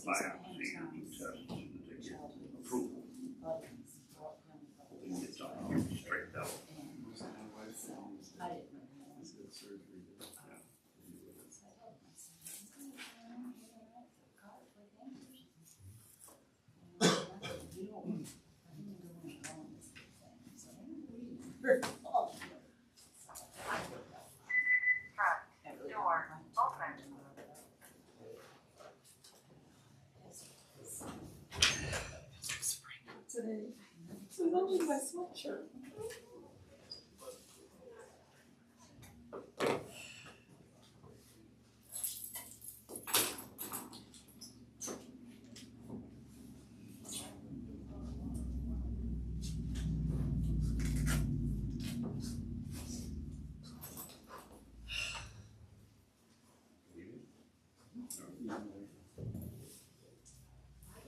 biopsy test to get approval. Hoping it's all straightened out. Today. So that was my sweatshirt.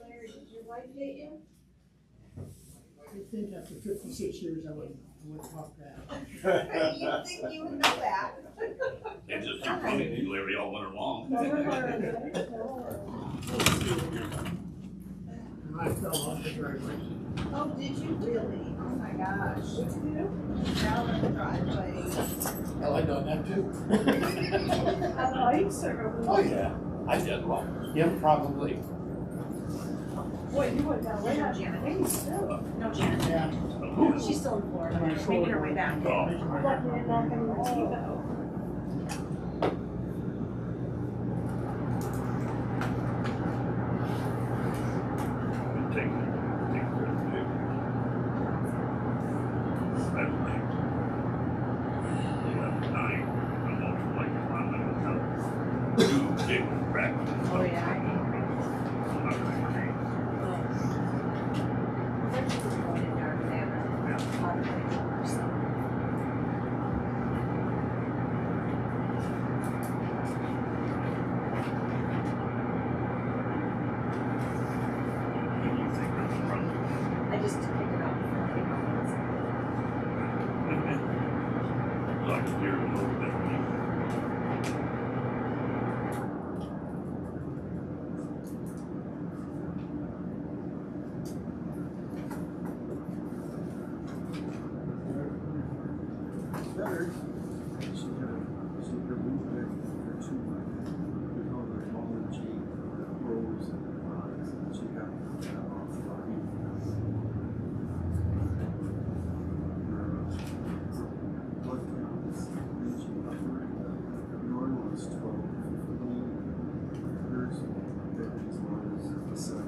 Larry, did your wife date you? I think after 56 years, I would talk that. You think you would know that? It's just too funny, you Larry all winter long. And I fell off the driveway. Oh, did you really? Oh my gosh. What did you do? Down in the driveway. Hell, I done that too. Oh yeah, I did one. Yeah, probably. Boy, you went down way out Janet. No, Janet. Yeah. She's still in Florida, making her way back. Oh. Lucky you're not gonna mosquito. Take care of the pictures. That's nice. 11:09, I'm also like, I'm gonna tell two big cracks. Oh, yeah. I'm not gonna say. Going in dark there. I just picked it up. Like you're a little bit. Better. She removed it for 2 months. We call her ball and cheek, rose and eyes, and she got that off the body. Blood counts, reaching upward. Normal is 12 to 15. Hers, as long as 7.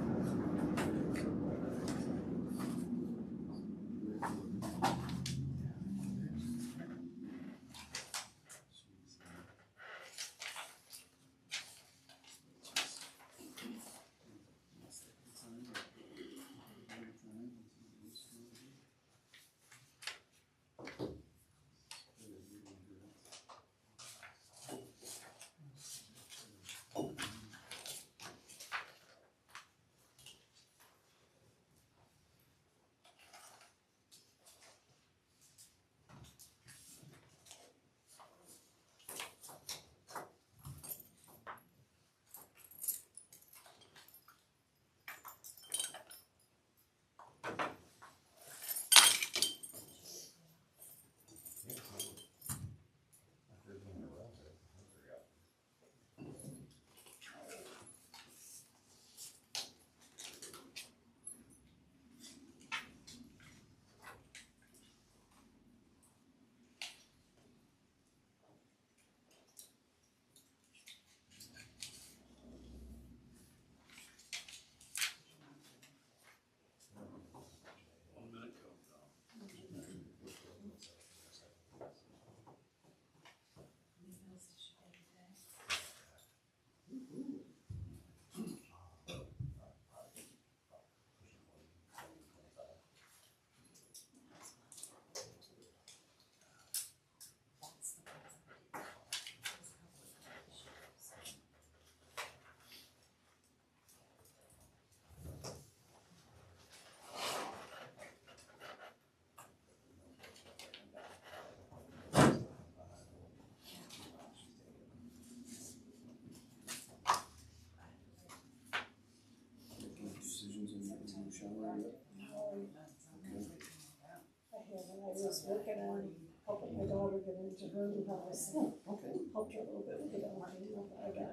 was working on helping my daughter get into her new house. Okay. Helped her a little bit with the downline, I got,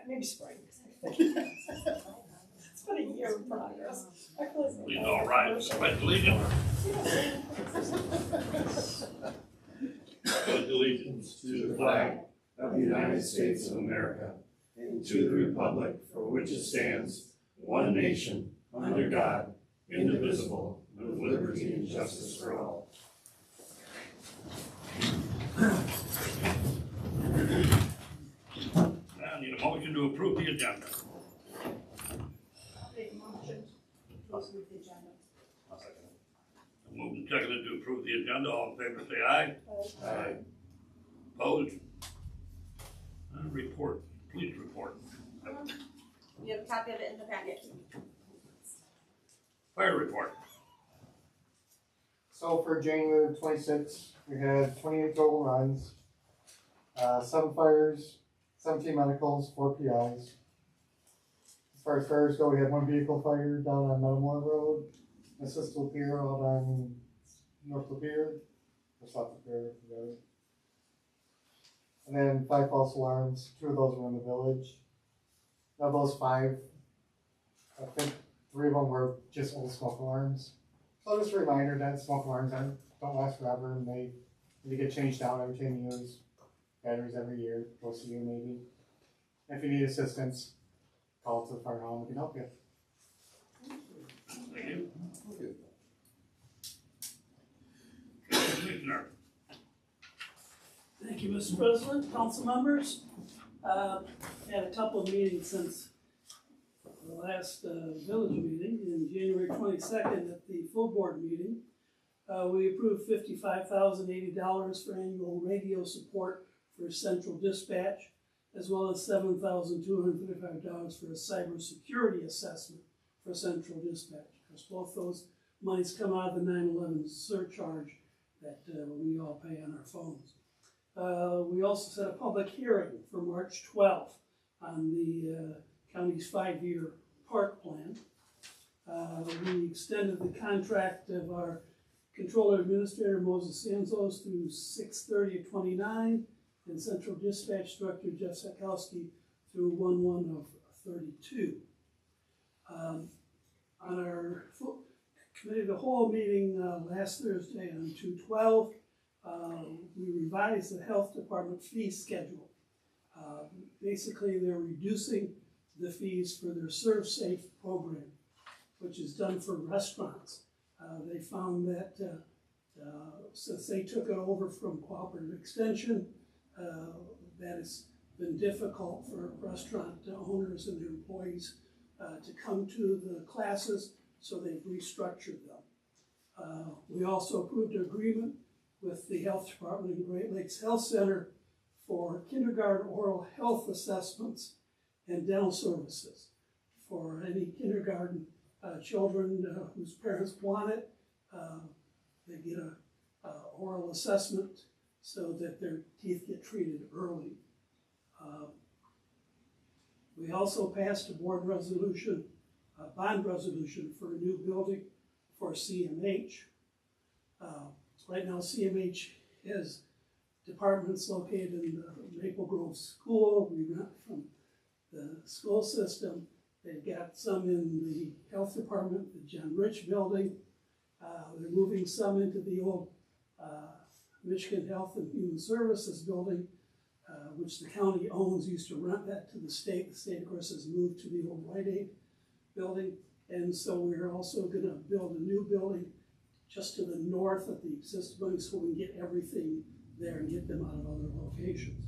maybe spring. It's been a year of progress. I feel like He's all right, pledge allegiance. Pledge allegiance to the flag of the United States of America and to the republic for which it stands, one nation, under God, indivisible, with liberty and justice for all. I need a motion to approve the agenda. Make a motion to approve the agenda. Moved and seconded to approve the agenda. All in favor, say aye. Aye. Opposed? Report, please report. You have a copy of it in the packet. Fire report. So for January 26th, we had 28 total runs, 7 fires, 17 medicals, 4 PIs. As far as fires go, we had 1 vehicle fire down on Metamora Road, Mrs. Lapeer out on North Lapeer, or South Lapeer, whatever. And then 5 false alarms, 2 of those were in the village. Of those 5, I think 3 of them were just old smoke alarms. So just a reminder that smoke alarms don't last forever, and they get changed out every 10 years, batteries every year, twice a year maybe. If you need assistance, call to the fire hall and we can help you. Thank you. Okay. Commissioner. Thank you, Mr. President, council members. Had a couple of meetings since the last village meeting in January 22nd at the full board meeting. We approved $55,080 for annual radio support for central dispatch, as well as $7,235 for a cybersecurity assessment for central dispatch. Because both those monies come out of the 9/11 surcharge that we all pay on our phones. We also set a public hearing for March 12th on the county's 5-year park plan. We extended the contract of our controller administrator Moses Sanzos through 6/30/29 and central dispatch director Jeff Sakowski through 1/1/32. On our committee of the whole meeting last Thursday on 2/12, we revised the health department fee schedule. Basically, they're reducing the fees for their Serve Safe program, which is done for restaurants. They found that since they took it over from Cooperative Extension, that it's been difficult for restaurant owners and their employees to come to the classes, so they've restructured them. We also approved an agreement with the health department and Great Lakes Health Center for kindergarten oral health assessments and dental services for any kindergarten children whose parents want it. They get a oral assessment so that their teeth get treated early. We also passed a board resolution, a bond resolution for a new building for CMH. Right now, CMH has departments located in the Maple Grove School. We rent from the school system. They've got some in the health department, the John Rich building. They're moving some into the old Michigan Health and Human Services building, which the county owns, used to rent that to the state. The state, of course, has moved to the old Rite Aid building. And so we're also gonna build a new building just to the north of the existing building so we can get everything there and get them out of other locations.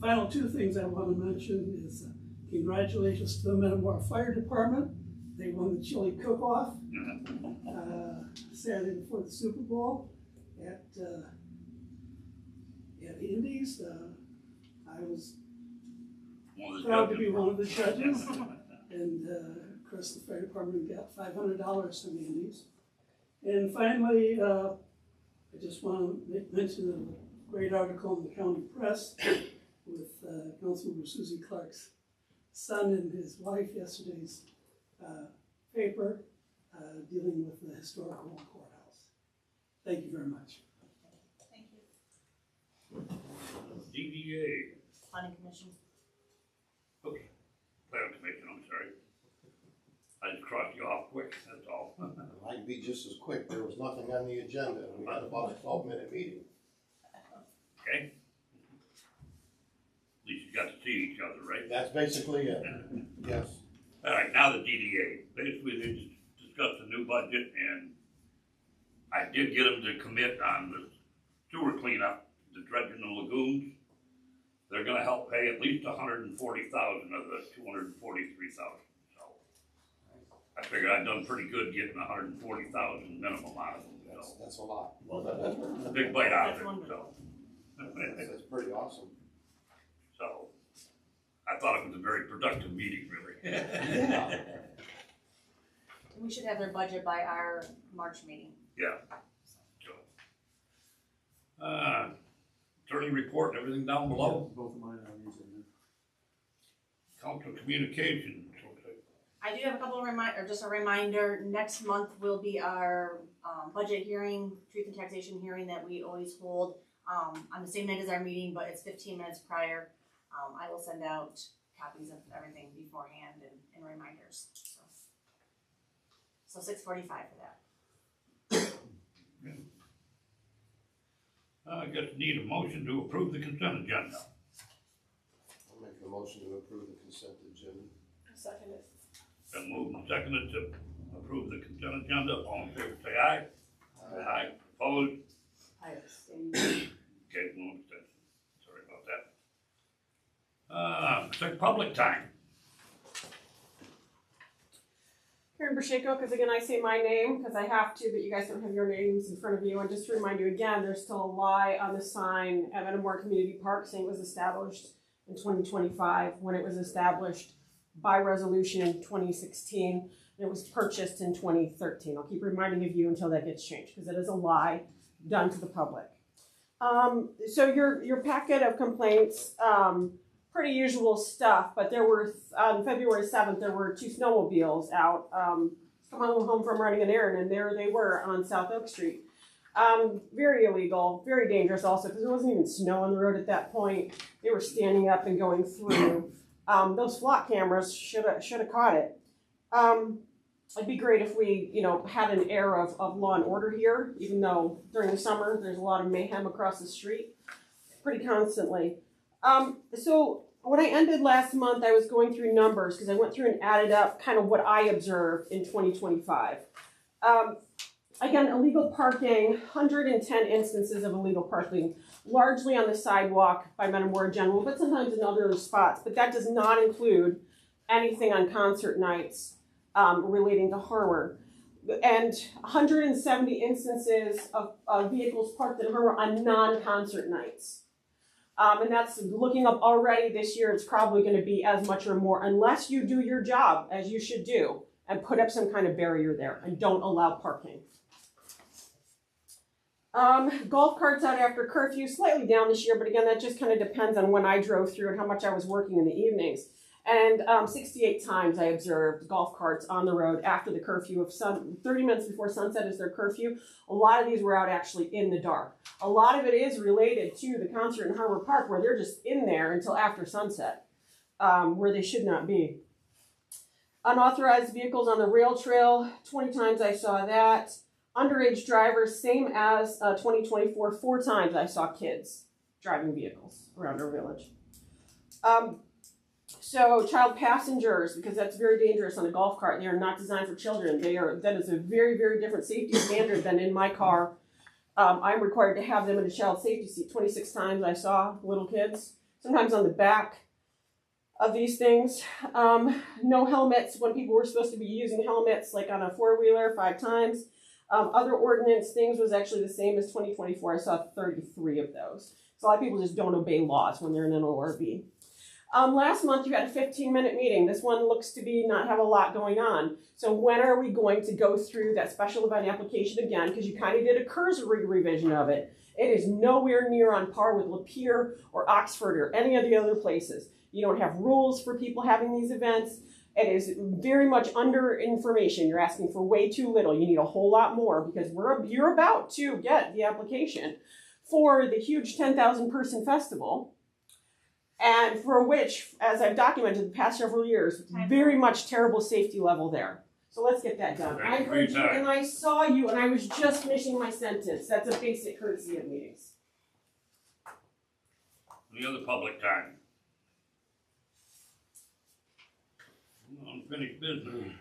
Final 2 things I want to mention is congratulations to the Metamora Fire Department. They won the chili cook-off Saturday before the Super Bowl at Indy's. I was proud to be one of the judges, and of course the fire department got $500 from Indy's. And finally, I just want to mention a great article in the county press with Councilmember Suzy Clark's son and his wife yesterday's paper dealing with the historical courthouse. Thank you very much. Thank you. DDA, Planning Commission. oops, Planning Commission, I'm sorry. I just crossed you off quick, that's all. I can be just as quick, there was nothing on the agenda, and we had about a 12-minute meeting. Okay? At least you got to see each other, right? That's basically it, yes. All right, now the DDA. Basically, they just discussed the new budget, and I did get them to commit on the sewer cleanup, the dredging the lagoons. They're gonna help pay at least $140,000 of the $243,000. So I figured I'd done pretty good getting $140,000 minimum out of them. So That's a lot. a big bite out of it. That's wonderful. That's pretty awesome. So I thought it was a very productive meeting, really. We should have their budget by our March meeting. Yeah. So, attorney report and everything down below. Both of mine are on these, and Council communications. I do have a couple of just a reminder, next month will be our budget hearing, truth and taxation hearing that we always hold on the same night as our meeting, but it's 15 minutes prior. I will send out copies of everything beforehand and reminders. So 6:45 for that. I guess need a motion to approve the consent agenda. I'll make a motion to approve the consent agenda. Second it. Been moved and seconded to approve the consent agenda. All in favor, say aye. Aye. Opposed? I abstain. Okay, no abstention. Sorry about that. Looks like public time. Karen Brashenko, because again, I say my name because I have to, but you guys don't have your names in front of you. And just to remind you again, there's still a lie on the sign at Metamora Community Park saying it was established in 2025 when it was established by resolution in 2016. And it was purchased in 2013. I'll keep reminding you until that gets changed because it is a lie done to the public. So your packet of complaints, pretty usual stuff, but there were, on February 7th, there were 2 snowmobiles out, coming home from running an errand, and there they were on South Oak Street. Very illegal, very dangerous also, because there wasn't even snow on the road at that point. They were standing up and going through. Those flock cameras should have caught it. It'd be great if we, had an air of law and order here, even though during the summer, there's a lot of mayhem across the street, pretty constantly. So when I ended last month, I was going through numbers because I went through and added up kind of what I observed in 2025. Again, illegal parking, 110 instances of illegal parking, largely on the sidewalk by Metamora General, but sometimes in other spots. But that does not include anything on concert nights relating to Harmer. And 170 instances of vehicles parked at Harmer on non-concert nights. And that's looking up already this year. It's probably going to be as much or more unless you do your job as you should do and put up some kind of barrier there and don't allow parking. Golf carts out after curfew, slightly down this year, but again, that just kind of depends on when I drove through and how much I was working in the evenings. And 68 times I observed golf carts on the road after the curfew of 30 minutes before sunset is their curfew. A lot of these were out actually in the dark. A lot of it is related to the concert in Harmer Park where they're just in there until after sunset, where they should not be. Unauthorized vehicles on the rail trail, 20 times I saw that. Underage drivers, same as 2024, 4 times I saw kids driving vehicles around our village. So child passengers, because that's very dangerous on a golf cart. They are not designed for children. That is a very, very different safety standard than in my car. I'm required to have them in a child safety seat. 26 times I saw little kids, sometimes on the back of these things. No helmets when people were supposed to be using helmets, like on a 4-wheeler, 5 times. Other ordinance things was actually the same as 2024. I saw 33 of those. So a lot of people just don't obey laws when they're in an ORV. Last month you had a 15-minute meeting. This one looks to be not have a lot going on. So when are we going to go through that special event application again? Because you kind of did a cursory revision of it. It is nowhere near on par with Lapeer or Oxford or any of the other places. You don't have rules for people having these events. It is very much under information. You're asking for way too little. You need a whole lot more because you're about to get the application for the huge 10,000 person festival, and for which, as I've documented the past several years, very much terrible safety level there. So let's get that done. I heard you and I saw you and I was just finishing my sentence. That's a basic courtesy of meetings. Any other public time? Unfinished business.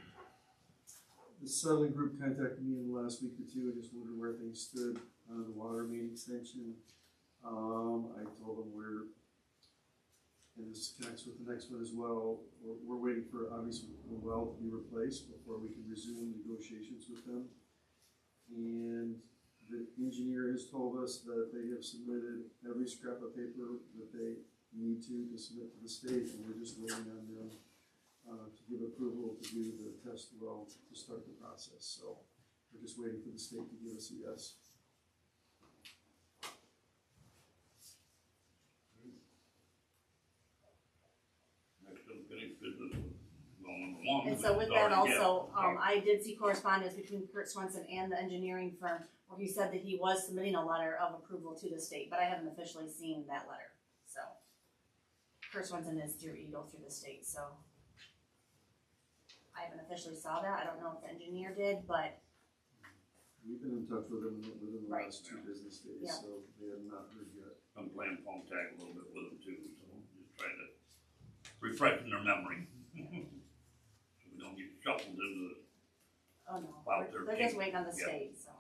The settlement group contacted me in the last week or two, I just wondered where things stood on the water main extension. I told them and this connects with the next one as well, we're waiting for obviously the well to be replaced before we can resume negotiations with them. And the engineer has told us that they have submitted every scrap of paper that they need to submit to the state, and we're just waiting on them to give approval to do the test well to start the process. So we're just waiting for the state to give us a yes. Next unfinished business. Well, number one. And so with that also, I did see correspondence between Kurt Swenson and the engineering firm where he said that he was submitting a letter of approval to the state, but I haven't officially seen that letter. So Kurt Swenson is through Eagle through the state, so I haven't officially saw that. I don't know if the engineer did, but We've been in touch with them within the Right. last 2 business days, Yeah. so they have not heard yet. I'm playing phone tag a little bit with them too, so just trying to refresh their memory. So we don't get shuffled into the, oh no, Wow, they're just waiting on the yeah. state, so.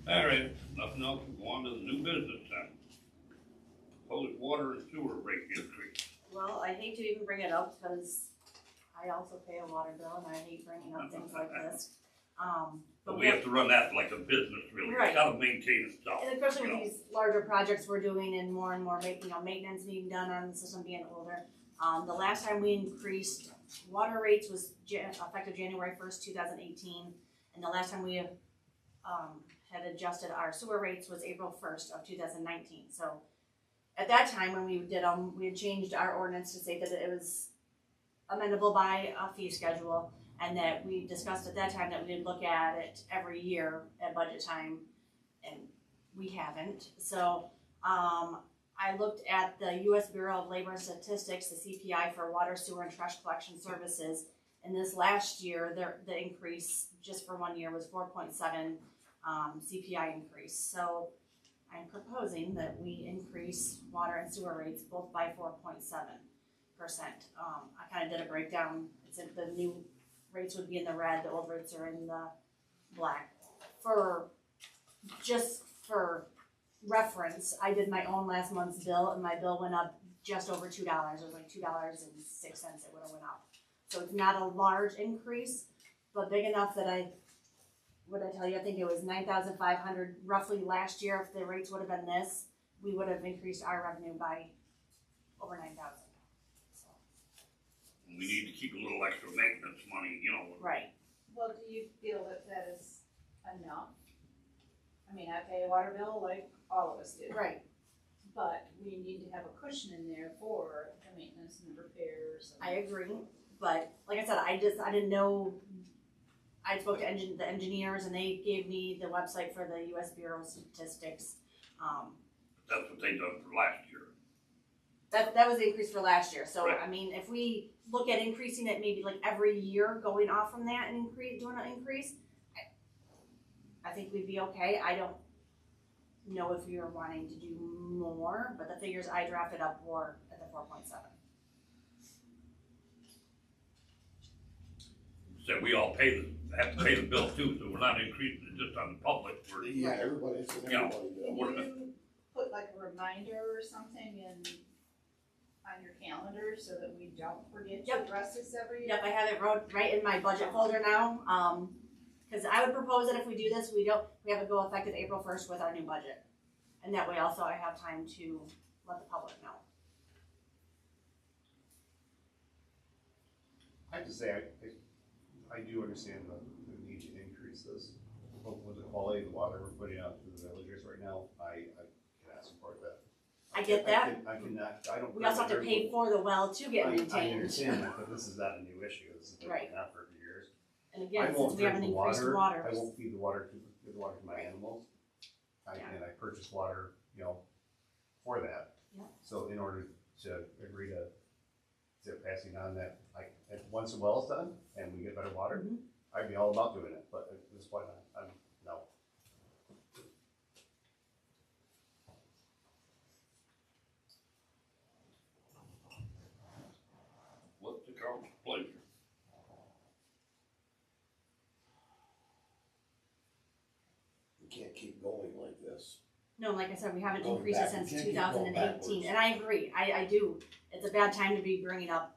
All right, nothing else, we'll go on to the new business then. Proposed water and sewer rate increase. Well, I hate to even bring it up because I also pay a water bill and I hate bringing up things like this. But we have to run that like a business, really. Right. It's gotta maintain itself. And especially you with know. these larger projects we're doing and more maintenance needing done on the system being older. The last time we increased water rates was effective January 1st, 2018. And the last time we had adjusted our sewer rates was April 1st of 2019. So at that time when we did we had changed our ordinance to say that it was amendable by a fee schedule, and that we discussed at that time that we did look at it every year at budget time, and we haven't. So I looked at the U.S. Bureau of Labor and Statistics, the CPI for water, sewer, and trash collection services, and this last year the increase just for 1 year was 4.7 CPI increase. So I'm proposing that we increase water and sewer rates both by 4.7%. I kind of did a breakdown. It's in the new rates would be in the red, the old rates are in the black. Just for reference, I did my own last month's bill, and my bill went up just over $2. It was like $2.06 it would have went up. So it's not a large increase, but big enough that I tell you, I think it was 9,500 roughly last year. If the rates would have been this, we would have increased our revenue by over 9,000. So. We need to keep a little extra maintenance money, you know. Right. Well, do you feel that is enough? I mean, I pay a water bill like all of us do. Right. But we need to have a cushion in there for the maintenance and the repairs. I agree, but like I said, I didn't know. I spoke to the engineers, and they gave me the website for the U.S. Bureau of Statistics. That's what they done for last year. That was the increase for last year. So Right. I mean, if we look at increasing it maybe like every year, going off from that and doing an increase, I think we'd be okay. I don't know if you're wanting to do more, but the figures I drafted up were at the 4.7. So we all have to pay the bill too, so we're not increasing it just on the public. Yeah, everybody's, Yeah. Can We're- you put like a reminder or something on your calendar so that we don't forget to Yep. address this every year? Yep, I have it wrote right in my budget folder now. Because I would propose that if we do this, we have it go effective April 1st with our new budget. And that way also I have time to let the public know. I have to say, I do understand the need to increase this, but with the quality of the water we're putting out to the villagers right now, I can ask for that. I get that. I cannot, I don't. We also have to pay for the well to get I maintained. understand that, but this is not a new issue, this has been Right. going on for years. And I again, won't since we haven't drink the increased water, water. I won't feed the water to my animals. Yeah. And I purchase water, for that. Yeah. So in order to agree to passing on that, like, once the well is done and we get better water, Mhm. I'd be all about doing it, but at this point, I'm, no. What's the council's pleasure? We can't keep going like this. No, like I said, we haven't Going increased it back, since we can't two keep going thousand and eighteen, backwards. and I agree, I do. It's a bad time to be bringing up,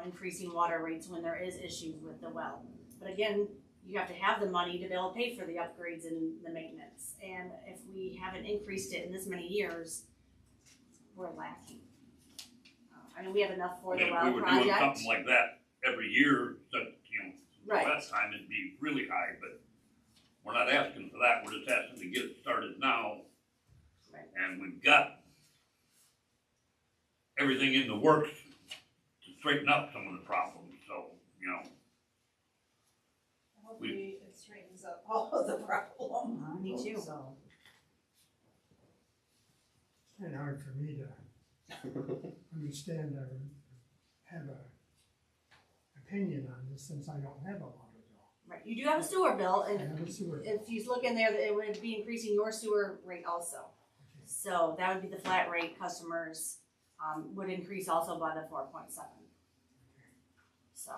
increasing water rates when there is issues with the well. But again, you have to have the money to be able to pay for the upgrades and the maintenance. And if we haven't increased it in this many years, we're lacking. We have enough for the If well we were doing project. something like that every year, that, Right. last time it'd be really high, but we're not asking for that, we're just asking to get it started now. Right. And we've got everything in the works to straighten up some of the problems, so, Hopefully it straightens up all of the problems. Me too. It's kind of hard for me to understand or have a opinion on this since I don't have a water bill. Right, you do have a sewer bill, I and have a sewer bill. if you look in there, it would be increasing your sewer rate also. So that would be the flat rate. Customers would increase also by the 4.7. So,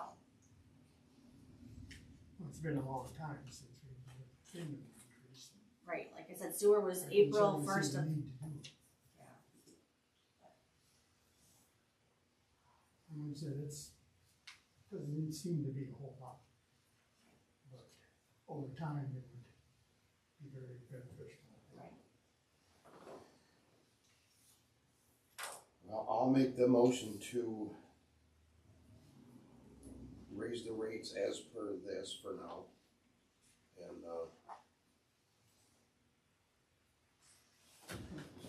Well, it's been a long time since we've seen an increase. right, like I said, sewer was I can April certainly 1st see of, the need to do it. And like I said, doesn't seem to be a whole lot. But over time, it would be very beneficial. Well, I'll make the motion to raise the rates as per this for now. And, just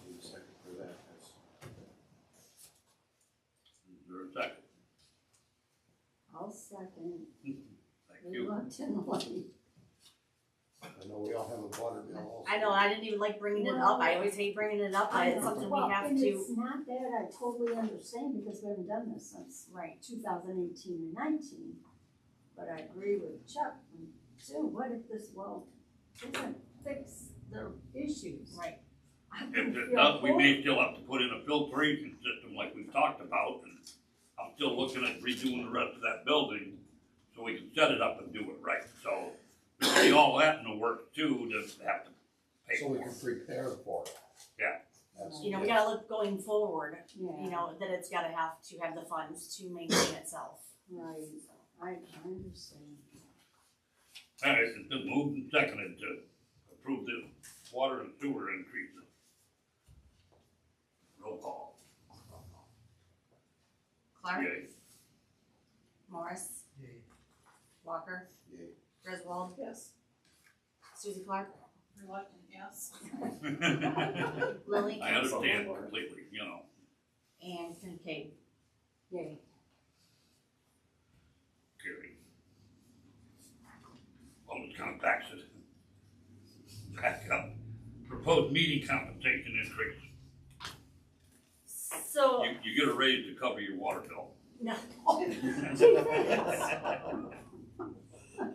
need a second for that, is there a second? I'll second. Thank you. Reluctantly. I know we all have a water bill also. I know, I didn't even like bringing it up. I always hate bringing it up, but it's something we have And to, it's not that I totally understand because we haven't done this since right. 2018 or 19. But I agree with Chuck and Sue, what if this well doesn't fix the issues? Right. I If can it feel does, we horrible. may still have to put in a filtration system like we've talked about, and I'm still looking at redoing the rest of that building so we can set it up and do it right, so there'll be all that in the works too, to have to pay So for. we can prepare for it. Yeah. That's- We gotta look going forward, Yeah, that it's gotta have to have the funds to maintain itself. right, I understand. All right, it's been moved and seconded to approve the water and sewer increases. Roll call. Clark, Yay. Morris, Yay. Walker, Yay. Griswold, Yes. Suzy Clark, Reluctant, yes. Lilly, I understand completely, and Kinkade. Yay. Carrie. Well, it's kind of backs it. Back up. Proposed meeting compensation increase. So, You get a raise to cover your water bill. no.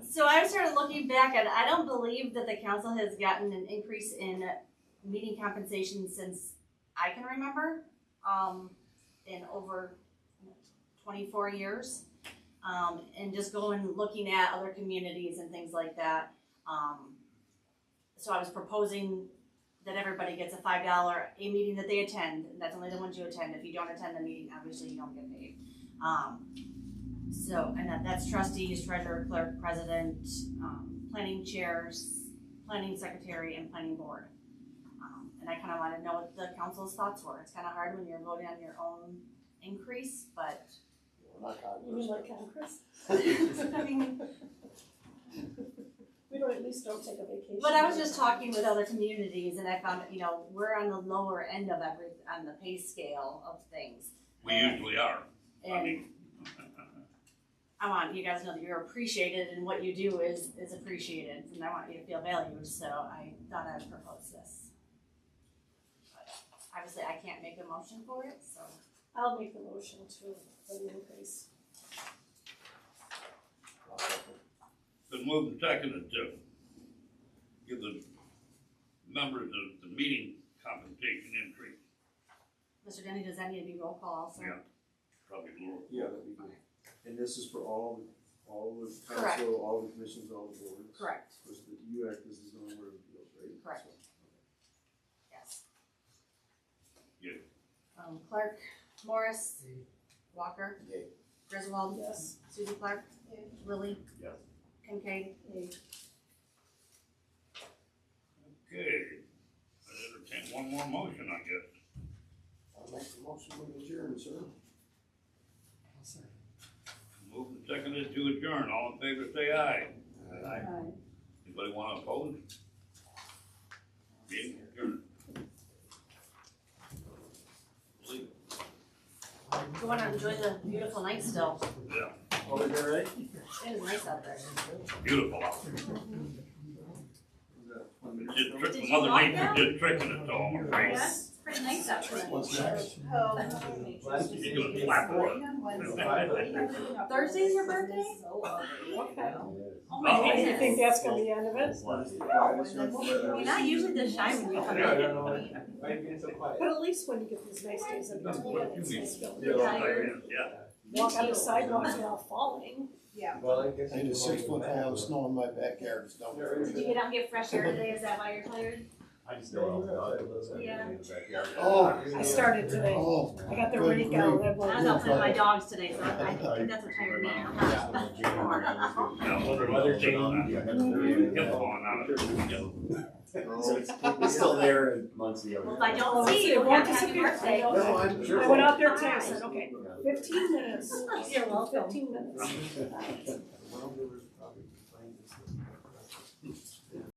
So I started looking back and I don't believe that the council has gotten an increase in meeting compensation since I can remember, in over 24 years. And just looking at other communities and things like that. So I was proposing that everybody gets a $5 a meeting that they attend, and that's only the ones you attend. If you don't attend the meeting, obviously you don't get paid. And that's trustees, treasurer, clerk, president, planning chairs, planning secretary, and planning board. And I kind of want to know what the council's thoughts were. It's kind of hard when you're voting on your own increase, but We're not You mean Congress. like Congress? I mean, We don't, at least don't take a vacation. But I was just talking with other communities and I found, we're on the lower end of on the pay scale of things. We usually are. And I want you guys to know that you're appreciated and what you do is appreciated, and I want you to feel valued, so I thought I'd propose this. But obviously, I can't make a motion for it, so. I'll make the motion for the increase. Been moved and seconded to give the members of the meeting compensation increase. Mr. Denney, does that need to be roll call also? Yeah. Probably lower. Yeah, that'd be good. And this is for all the Correct. council, all the commissions, all the boards? Correct. Because you act as the zoning board of appeals, right? Correct. So, Yes. Yeah. Clerk, Morris, Walker, Yay. Griswold, Yes. Suzy Clark, Lilly, Yes. Kinkade, Okay. I entertain one more motion, I guess. I'll make the motion to adjourn, sir. Moved and seconded to adjourn. All in favor, say aye. Aye. Anybody want to oppose? Meeting adjourned. Leave. go on and enjoy the beautiful night still. Yeah, Oh, is that right? It is nice out there. beautiful out. Was that 20 minutes Just ago? trick, Did you Mother walk Nature now? just tricking us all, I'm afraid. Yes, it's pretty nice out there. What's next? You're doing flat work. Thursday's your birthday? Okay. Oh my Uh-oh. Do you think goodness. that's gonna be the end of it? You're not usually this shy when you come in. But at least when you get these nice days of That's what it's you mean. nice feeling. You're tired. Yeah. Walk on the sidewalks without falling. Yeah. I had a 6-foot pile of snow in my backyard. It's down there. Did you get out and get fresh air today? Is that why you're tired? I just know what I was doing Yeah. in the backyard. Oh. I started today. Oh. I got the Good rake out. grief. That was- I was out playing with my dogs today, so I think that's what tired me out. It's still there in Muncie. Well, if I don't see you, It won't happy disappear. birthday. No, I'm sure. I went out there today, I said, okay, 15 minutes. You're welcome. 15 minutes. Well, there was